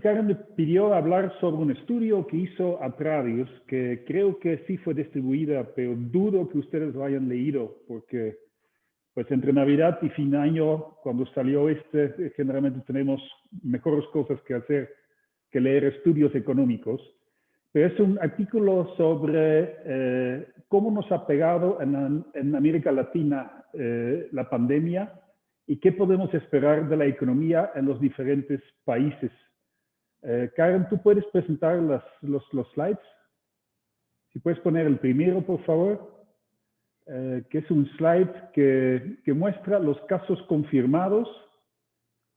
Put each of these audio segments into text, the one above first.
Karen me pidió hablar sobre un estudio que hizo Atradius, que creo que sí fue distribuida, pero dudo que ustedes lo hayan leído, porque pues entre Navidad y fin de año, cuando salió generalmente tenemos mejores cosas que hacer que leer estudios económicos. Pero es un artículo sobre cómo nos ha pegado en América Latina la pandemia y qué podemos esperar de la economía en los diferentes países. Karen, ¿tú puedes presentar los slides? Si puedes poner el primero, por favor. Que es un slide que muestra los casos confirmados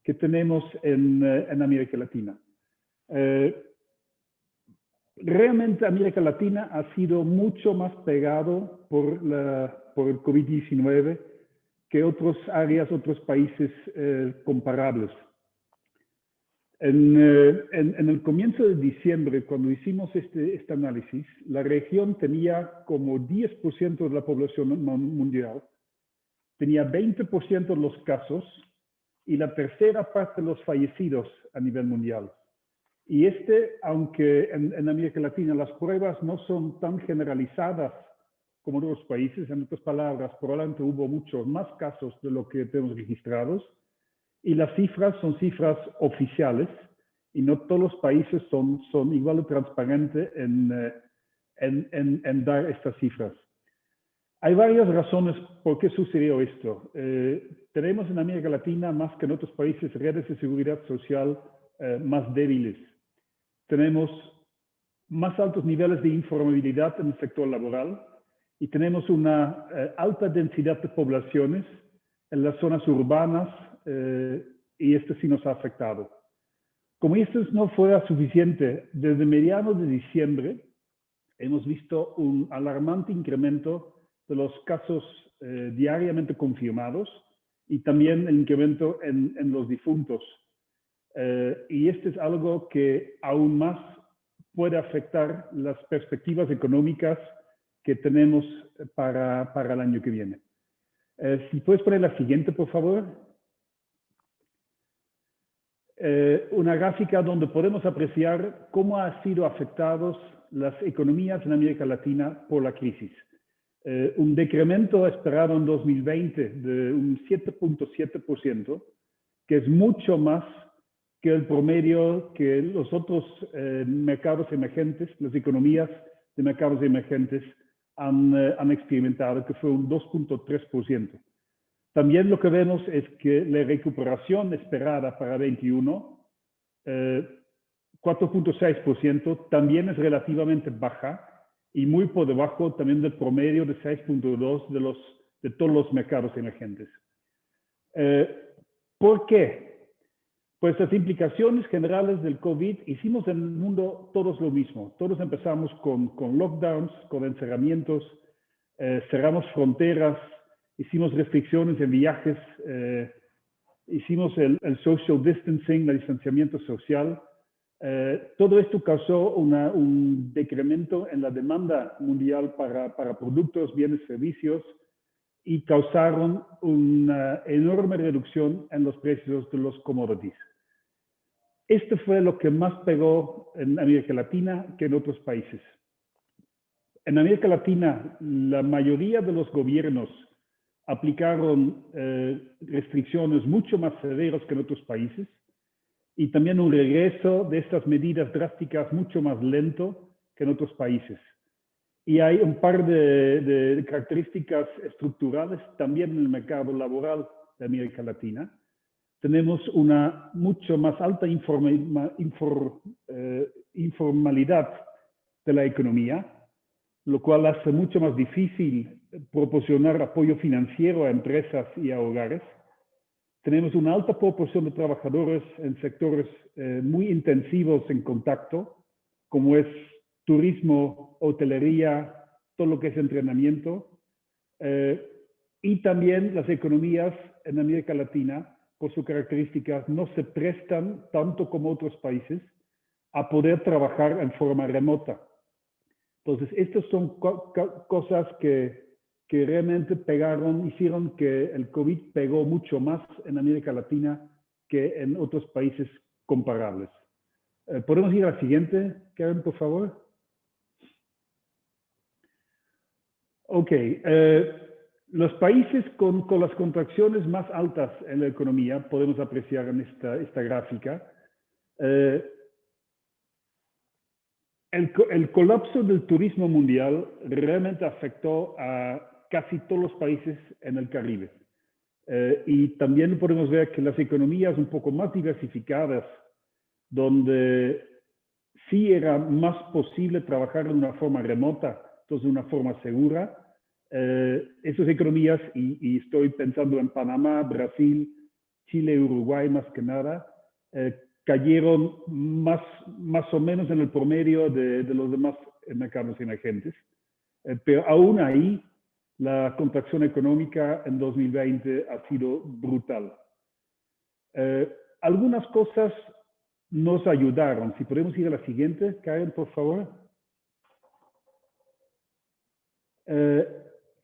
que tenemos en América Latina. Realmente América Latina ha sido mucho más pegado por el COVID-19 que otras áreas, otros países comparables. En el comienzo de diciembre, cuando hicimos este análisis, la región tenía como 10% de la población mundial, tenía 20% de los casos y la tercera parte de los fallecidos a nivel mundial. Y aunque en América Latina las pruebas no son tan generalizadas como en otros países, en otras palabras, probablemente hubo muchos más casos de lo que tenemos registrados, y las cifras son cifras oficiales y no todos los países son igual de transparentes en dar estas cifras. Hay varias razones por qué sucedió esto. Tenemos en América Latina, más que en otros países, redes de seguridad social más débiles. Tenemos más altos niveles de informabilidad en el sector laboral y tenemos una alta densidad de poblaciones en las zonas urbanas, y esto sí nos ha afectado. Como esto no fuera suficiente, desde mediados de diciembre hemos visto un alarmante incremento de los casos diariamente confirmados y también el incremento en los difuntos. Y esto es algo que aún más puede afectar las perspectivas económicas que tenemos para el año que viene. Si puedes poner la siguiente, por favor. Una gráfica donde podemos apreciar cómo han sido afectadas las economías en América Latina por la crisis. Un decremento esperado en 2020 de un 7.7%, que es mucho más que el promedio que los otros mercados emergentes, las economías de mercados emergentes han experimentado, que fue un 2.3%. También lo que vemos es que la recuperación esperada para 21, 4.6%, también es relativamente baja y muy por debajo también del promedio de 6.2% de todos los mercados emergentes. ¿Por qué? Pues las implicaciones generales del COVID, hicimos en el mundo todos lo mismo. Todos empezamos con lockdowns, con encerramientos, cerramos fronteras, hicimos restricciones en viajes, hicimos el social distancing, el distanciamiento social. Todo esto causó un decremento en la demanda mundial para productos, bienes, servicios y causaron una enorme reducción en los precios de los commodities. Esto fue lo que más pegó en América Latina que en otros países. En América Latina, la mayoría de los gobiernos aplicaron restricciones mucho más severas que en otros países y también un regreso de estas medidas drásticas mucho más lento que en otros países. Y hay un par de características estructurales también en el mercado laboral de América Latina. Tenemos una mucho más alta informalidad de la economía, lo cual hace mucho más difícil proporcionar apoyo financiero a empresas y a hogares. Tenemos una alta proporción de trabajadores en sectores muy intensivos en contacto, como es turismo, hotelería, todo lo que es entrenamiento. Y también las economías en América Latina, por sus características, no se prestan tanto como otros países a poder trabajar en forma remota. Entonces, estas son cosas que realmente hicieron que el COVID pegó mucho más en América Latina que en otros países comparables. ¿Podemos ir a la siguiente, Karen, por favor? Ok. Los países con las contracciones más altas en la economía, podemos apreciar en esta gráfica, el colapso del turismo mundial realmente afectó a casi todos los países en el Caribe. Y también podemos ver que las economías un poco más diversificadas, donde sí era más posible trabajar de una forma remota, entonces de una forma segura, esas economías, y estoy pensando en Panamá, Brasil, Chile, Uruguay más que nada, cayeron más o menos en el promedio de los demás mercados emergentes. Pero aún ahí, la contracción económica en 2020 ha sido brutal. Algunas cosas nos ayudaron. Si podemos ir a la siguiente, Karen, por favor.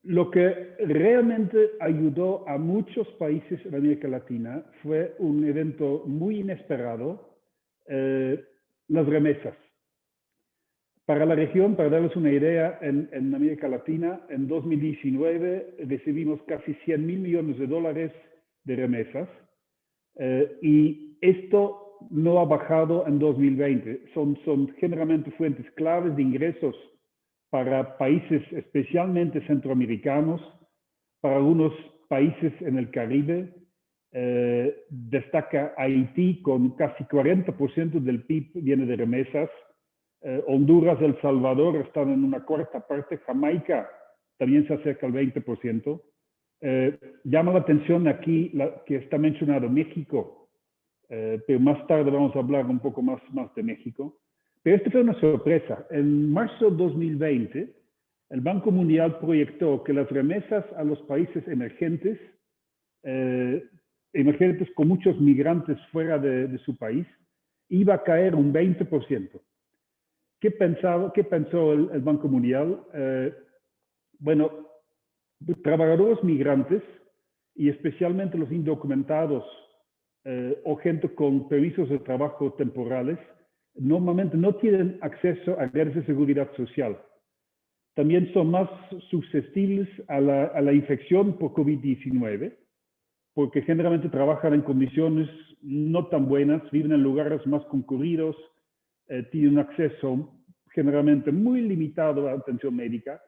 Lo que realmente ayudó a muchos países en América Latina fue un evento muy inesperado, las remesas. Para la región, para darles una idea, en América Latina, en 2019 recibimos casi 100.000 millones de dólares de remesas, y esto no ha bajado en 2020. Son generalmente fuentes claves de ingresos para países especialmente centroamericanos, para algunos países en el Caribe. Destaca Haití con casi 40% del PIB viene de remesas. Honduras, El Salvador están en una cuarta parte, Jamaica también se acerca al 20%. Llama la atención aquí que está mencionado México, pero más tarde vamos a hablar un poco más de México. Pero esta fue una sorpresa. En marzo de 2020, el Banco Mundial proyectó que las remesas a los países emergentes, emergentes con muchos migrantes fuera de su país, iba a caer un 20%. ¿Qué pensó el Banco Mundial? Bueno, trabajadores migrantes y especialmente los indocumentados o gente con permisos de trabajo temporales, normalmente no tienen acceso a redes de seguridad social. También son más susceptibles a la infección por COVID-19, porque generalmente trabajan en condiciones no tan buenas, viven en lugares más concurridos, tienen un acceso generalmente muy limitado a atención médica.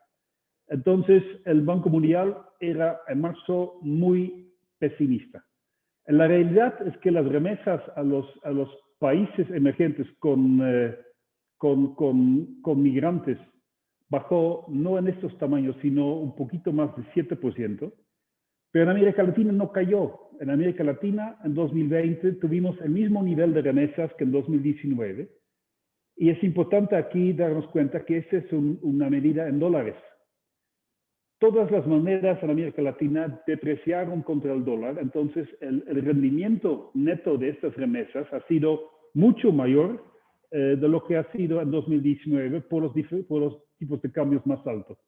Entonces, el Banco Mundial era en marzo muy pesimista. La realidad es que las remesas a los países emergentes con migrantes bajó no en estos tamaños, sino un poquito más de 7%. Pero en América Latina no cayó. En América Latina, en 2020, tuvimos el mismo nivel de remesas que en 2019. Y es importante aquí darnos cuenta que esta es una medida en dólares. Todas las monedas en América Latina depreciaron contra el dólar, entonces el rendimiento neto de estas remesas ha sido mucho mayor de lo que ha sido en 2019 por los tipos de cambios más altos.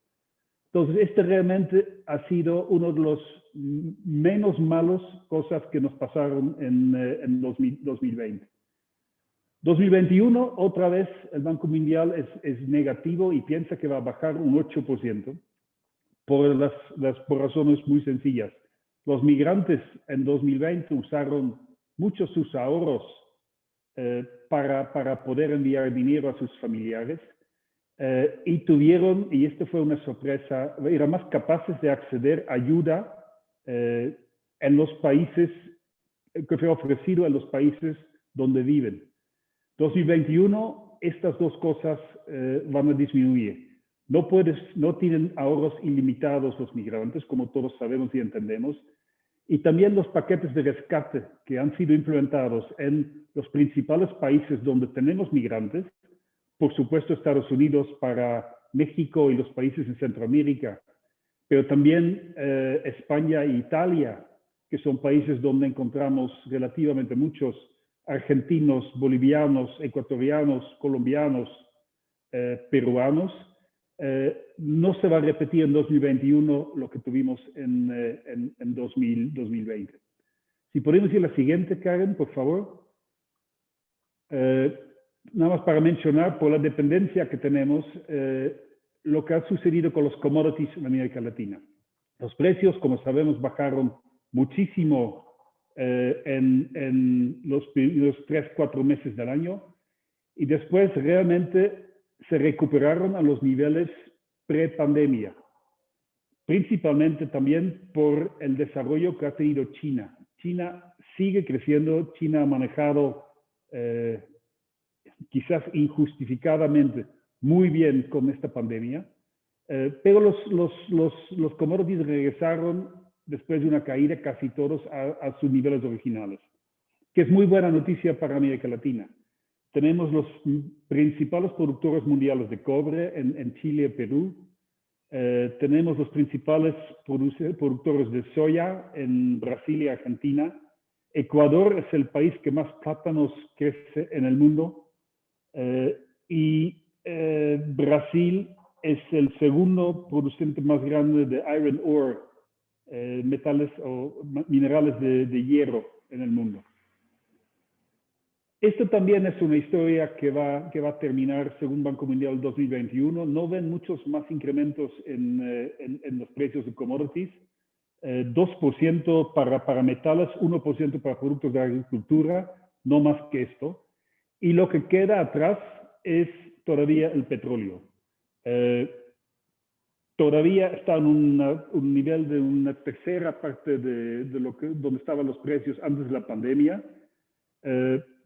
Entonces, este realmente ha sido uno de los menos malos cosas que nos pasaron en 2020. 2021, otra vez, el Banco Mundial es negativo y piensa que va a bajar un 8%. Por razones muy sencillas. Los migrantes en 2020 usaron muchos sus ahorros para poder enviar dinero a sus familiares y tuvieron, y esto fue una sorpresa, eran más capaces de acceder a ayuda en los países que fue ofrecido en los países donde viven. 2021, estas dos cosas van a disminuir. No tienen ahorros ilimitados los migrantes, como todos sabemos y entendemos. Y también los paquetes de rescate que han sido implementados en los principales países donde tenemos migrantes, por supuesto Estados Unidos para México y los países en Centroamérica, pero también España e Italia, que son países donde encontramos relativamente muchos argentinos, bolivianos, ecuatorianos, colombianos, peruanos. No se va a repetir en 2021 lo que tuvimos en 2020. Si podemos ir a la siguiente, Karen, por favor. nada más para mencionar, por la dependencia que tenemos, lo que ha sucedido con los commodities en América Latina. Los precios, como sabemos, bajaron muchísimo en los primeros 3-4 meses del año y después realmente se recuperaron a los niveles pre-pandemia, principalmente también por el desarrollo que ha tenido China. China sigue creciendo, China ha manejado quizás injustificadamente muy bien con esta pandemia, pero los commodities regresaron después de una caída casi todos a sus niveles originales, que es muy buena noticia para América Latina. Tenemos los principales productores mundiales de cobre en Chile y Perú. Tenemos los principales productores de soya en Brasil y Argentina. Ecuador es el país que más plátanos crece en el mundo. Brasil es el segundo producente más grande de iron ore, metales o minerales de hierro en el mundo. Esto también es una historia que va a terminar, según Banco Mundial, 2021. No ven muchos más incrementos en los precios de commodities. 2% para metales, 1% para productos de agricultura, no más que esto. Y lo que queda atrás es todavía el petróleo. Todavía está en un nivel de una tercera parte de donde estaban los precios antes de la pandemia.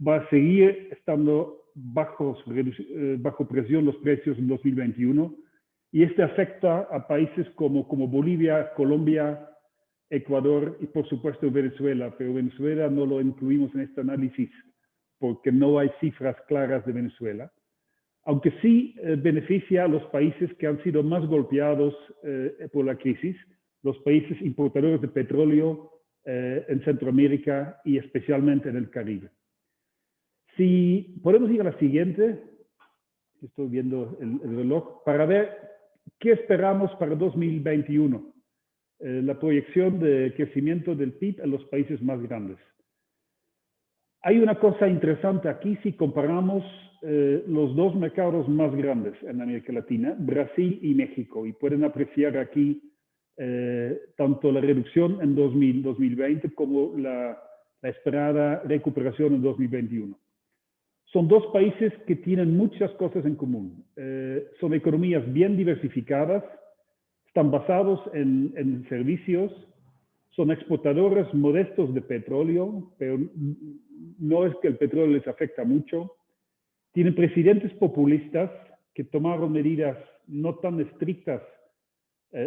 Va a seguir estando bajo presión los precios en 2021 y este afecta a países como Bolivia, Colombia, Ecuador y por supuesto Venezuela, pero Venezuela no lo incluimos en este análisis porque no hay cifras claras de Venezuela, aunque sí beneficia a los países que han sido más golpeados por la crisis, los países importadores de petróleo en Centroamérica y especialmente en el Caribe. Si podemos ir a la siguiente, estoy viendo el reloj, para ver qué esperamos para 2021, la proyección de crecimiento del PIB en los países más grandes. Hay una cosa interesante aquí si comparamos los dos mercados más grandes en América Latina, Brasil y México, y pueden apreciar aquí tanto la reducción en 2020 como la esperada recuperación en 2021. Son dos países que tienen muchas cosas en común. Son economías bien diversificadas, están basados en servicios, son exportadores modestos de petróleo, pero no es que el petróleo les afecta mucho. Tienen presidentes populistas que tomaron medidas no tan estrictas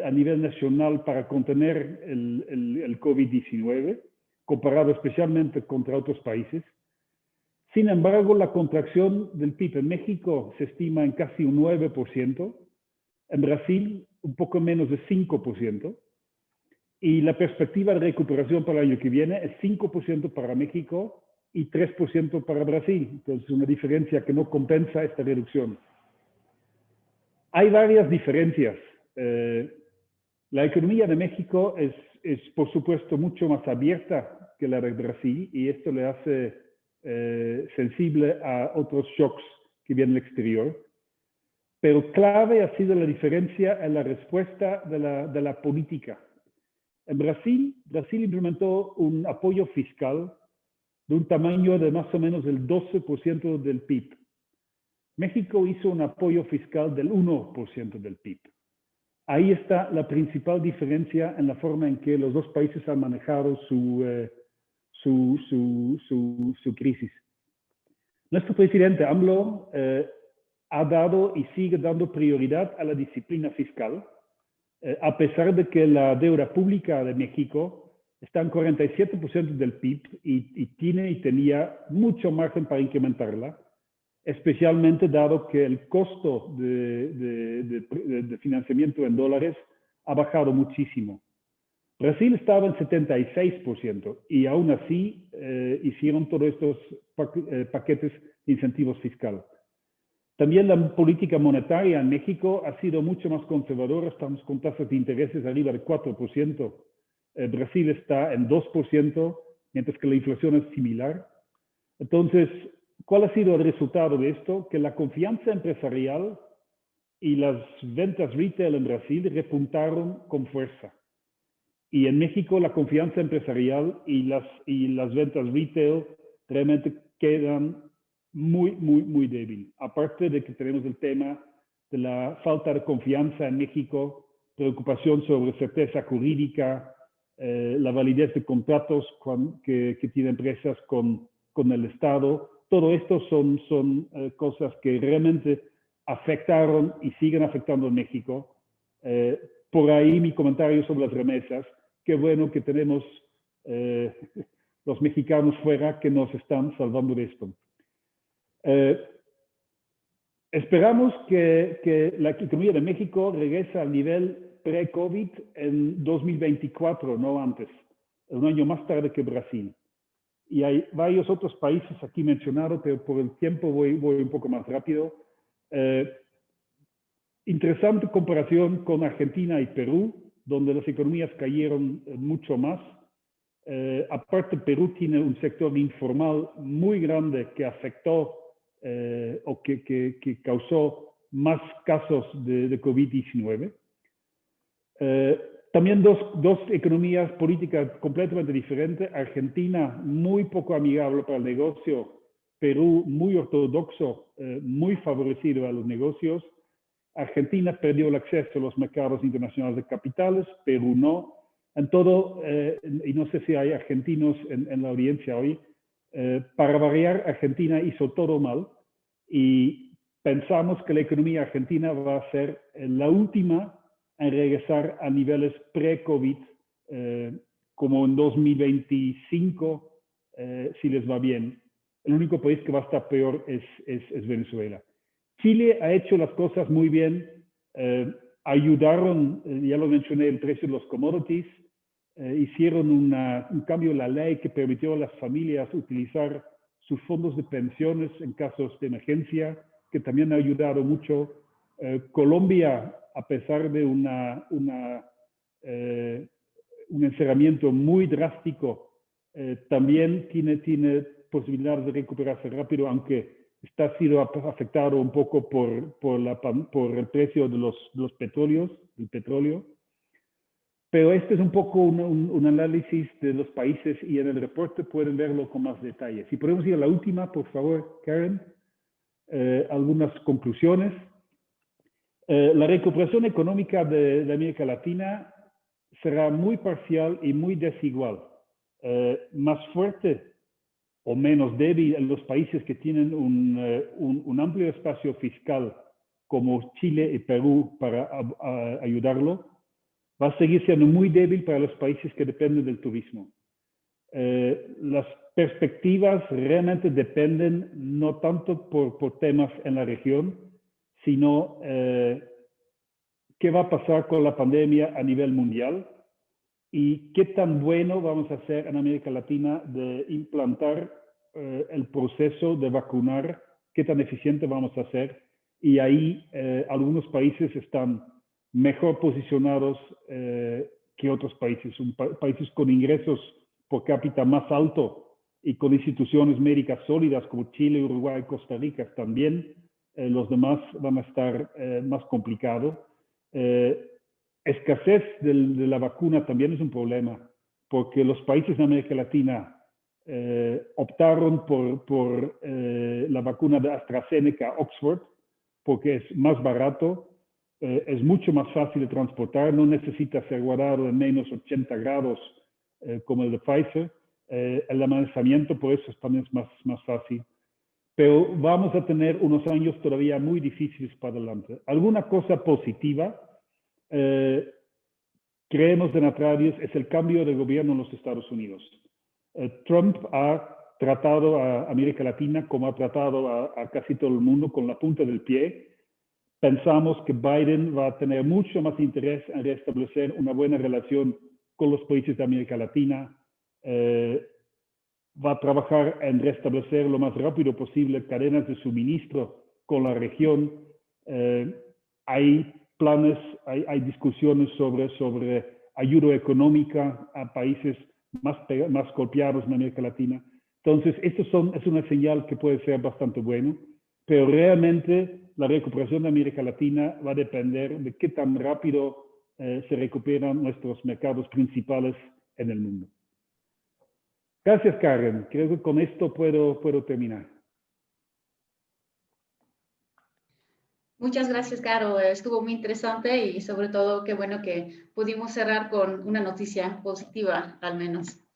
a nivel nacional para contener el COVID-19, comparado especialmente contra otros países. Sin embargo, la contracción del PIB en México se estima en casi un 9%, en Brasil un poco menos de 5%, y la perspectiva de recuperación para el año que viene es 5% para México y 3% para Brasil. Entonces, una diferencia que no compensa esta reducción. Hay varias diferencias. La economía de México es, por supuesto, mucho más abierta que la de Brasil y esto le hace sensible a otros shocks que vienen del exterior. Pero clave ha sido la diferencia en la respuesta de la política. En Brasil implementó un apoyo fiscal de un tamaño de más o menos el 12% del PIB. México hizo un apoyo fiscal del 1% del PIB. Ahí está la principal diferencia en la forma en que los dos países han manejado su crisis. Nuestro presidente AMLO ha dado y sigue dando prioridad a la disciplina fiscal, a pesar de que la deuda pública de México está en 47% del PIB y tiene y tenía mucho margen para incrementarla, especialmente dado que el costo de financiamiento en dólares ha bajado muchísimo. Brasil estaba en 76% y aún así hicieron todos estos paquetes de incentivos fiscales. También la política monetaria en México ha sido mucho más conservadora, estamos con tasas de intereses arriba del 4%. Brasil está en 2%, mientras que la inflación es similar. Entonces, ¿Cuál ha sido el resultado de esto? Que la confianza empresarial y las ventas retail en Brasil repuntaron con fuerza. Y en México la confianza empresarial y las ventas retail realmente quedan muy débil. Aparte de que tenemos el tema de la falta de confianza en México, preocupación sobre certeza jurídica, la validez de contratos que tienen empresas con el Estado. Todo esto son cosas que realmente afectaron y siguen afectando en México. Por ahí mi comentario sobre las remesas. Qué bueno que tenemos los mexicanos fuera que nos están salvando de esto. Esperamos que la economía de México regrese al nivel pre-COVID en 2024, no antes, un año más tarde que Brasil. Y hay varios otros países aquí mencionados, pero por el tiempo voy un poco más rápido. Interesante comparación con Argentina y Perú, donde las economías cayeron mucho más. Aparte, Perú tiene un sector informal muy grande que afectó o que causó más casos de COVID-19. También dos economías políticas completamente diferentes. Argentina muy poco amigable para el negocio, Perú muy ortodoxo, muy favorecido a los negocios. Argentina perdió el acceso a los mercados internacionales de capitales, Perú no. En todo, y no sé si hay argentinos en la audiencia hoy, para variar, Argentina hizo todo mal y pensamos que la economía argentina va a ser la última en regresar a niveles pre-COVID, como en 2025, si les va bien. El único país que va a estar peor es Venezuela. Chile ha hecho las cosas muy bien, ayudaron, ya lo mencioné, el precio de los commodities, hicieron un cambio en la ley que permitió a las familias utilizar sus fondos de pensiones en casos de emergencia, que también ha ayudado mucho. Colombia, a pesar de un encerramiento muy drástico, también tiene posibilidades de recuperarse rápido, aunque está sido afectado un poco por el precio de los petróleos, del petróleo. Pero este es un poco un análisis de los países y en el reporte pueden verlo con más detalle. Si podemos ir a la última, por favor, Karen. Algunas conclusiones. La recuperación económica de América Latina será muy parcial y muy desigual. Más fuerte o menos débil en los países que tienen un amplio espacio fiscal como Chile y Perú para ayudarlo. Va a seguir siendo muy débil para los países que dependen del turismo. Las perspectivas realmente dependen no tanto por temas en la región, sino qué va a pasar con la pandemia a nivel mundial y qué tan bueno vamos a hacer en América Latina de implantar el proceso de vacunar, qué tan eficiente vamos a hacer. Y ahí algunos países están mejor posicionados que otros países. Países con ingresos por cápita más alto y con instituciones médicas sólidas como Chile, Uruguay, Costa Rica también. Los demás van a estar más complicados. Escasez de la vacuna también es un problema, porque los países de América Latina optaron por la vacuna de AstraZeneca Oxford, porque es más barato, es mucho más fácil de transportar, no necesita ser guardado en menos 80 grados como el de Pfizer. El almacenamiento por eso también es más fácil. Pero vamos a tener unos años todavía muy difíciles para adelante. Alguna cosa positiva, creemos en Atradius, es el cambio de gobierno en los Estados Unidos. Trump ha tratado a América Latina como ha tratado a casi todo el mundo con la punta del pie. Pensamos que Biden va a tener mucho más interés en restablecer una buena relación con los países de América Latina. Va a trabajar en restablecer lo más rápido posible cadenas de suministro con la región. Hay planes, hay discusiones sobre ayuda económica a países más golpeados en América Latina. Entonces, es una señal que puede ser bastante bueno, pero realmente la recuperación de América Latina va a depender de qué tan rápido se recuperan nuestros mercados principales en el mundo. Gracias, Karen. Creo que con esto puedo terminar. Muchas gracias, Caro. Estuvo muy interesante y sobre todo qué bueno que pudimos cerrar con una noticia positiva, al menos.